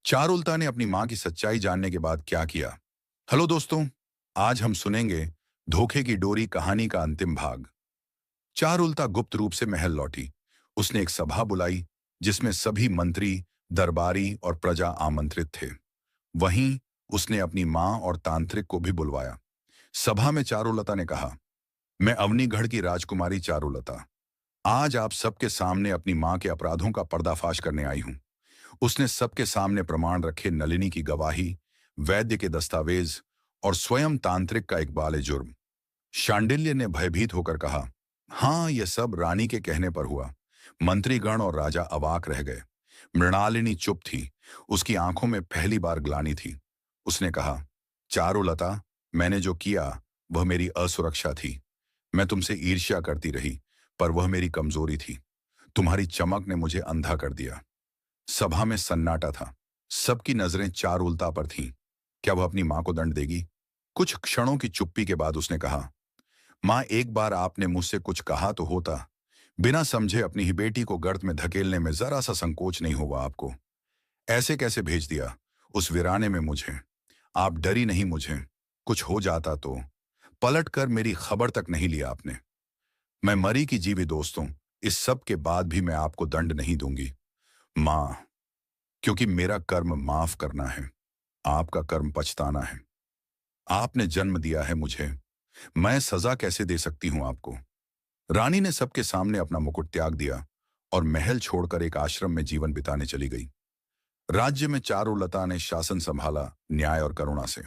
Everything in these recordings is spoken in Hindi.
चारुलता ने अपनी मां की सच्चाई जानने के बाद क्या किया। हेलो दोस्तों, आज हम सुनेंगे धोखे की डोरी कहानी का अंतिम भाग। चारुलता गुप्त रूप से महल लौटी। उसने एक सभा बुलाई जिसमें सभी मंत्री, दरबारी और प्रजा आमंत्रित थे। वहीं उसने अपनी मां और तांत्रिक को भी बुलवाया। सभा में चारुलता ने कहा, मैं अवनीगढ़ की राजकुमारी चारुलता आज आप सबके सामने अपनी मां के अपराधों का पर्दाफाश करने आई हूं। उसने सबके सामने प्रमाण रखे नलिनी की गवाही, वैद्य के दस्तावेज और स्वयं तांत्रिक का इकबाल जुर्म। शांडिल्य ने भयभीत होकर कहा, हाँ, यह सब रानी के कहने पर हुआ। मंत्रीगण और राजा अवाक रह गए। मृणालिनी चुप थी। उसकी आंखों में पहली बार ग्लानि थी। उसने कहा, चारुलता, मैंने जो किया वह मेरी असुरक्षा थी। मैं तुमसे ईर्ष्या करती रही, पर वह मेरी कमजोरी थी। तुम्हारी चमक ने मुझे अंधा कर दिया। सभा में सन्नाटा था। सबकी नजरें चारुलता पर थीं। क्या वह अपनी मां को दंड देगी? कुछ क्षणों की चुप्पी के बाद उसने कहा, मां, एक बार आपने मुझसे कुछ कहा तो होता। बिना समझे अपनी ही बेटी को गर्त में धकेलने में जरा सा संकोच नहीं हुआ आपको। ऐसे कैसे भेज दिया उस वीराने में मुझे? आप डरी नहीं मुझे? कुछ हो जाता तो? पलट कर मेरी खबर तक नहीं लिया आपने। मैं मरी की जीवी दोस्तों, इस सब के बाद भी मैं आपको दंड नहीं दूंगी मां, क्योंकि मेरा कर्म माफ करना है, आपका कर्म पछताना है। आपने जन्म दिया है मुझे, मैं सजा कैसे दे सकती हूं आपको? रानी ने सबके सामने अपना मुकुट त्याग दिया और महल छोड़कर एक आश्रम में जीवन बिताने चली गई। राज्य में चारुलता ने शासन संभाला, न्याय और करुणा से।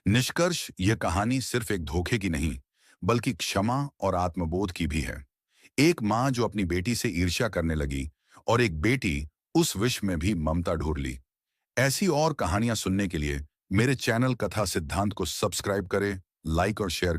निष्कर्ष, यह कहानी सिर्फ एक धोखे की नहीं, बल्कि क्षमा और आत्मबोध की भी है। एक मां जो अपनी बेटी से ईर्ष्या करने लगी और एक बेटी उस विश्व में भी ममता ढूंढ ली। ऐसी और कहानियां सुनने के लिए मेरे चैनल कथा सिद्धांत को सब्सक्राइब करें, लाइक और शेयर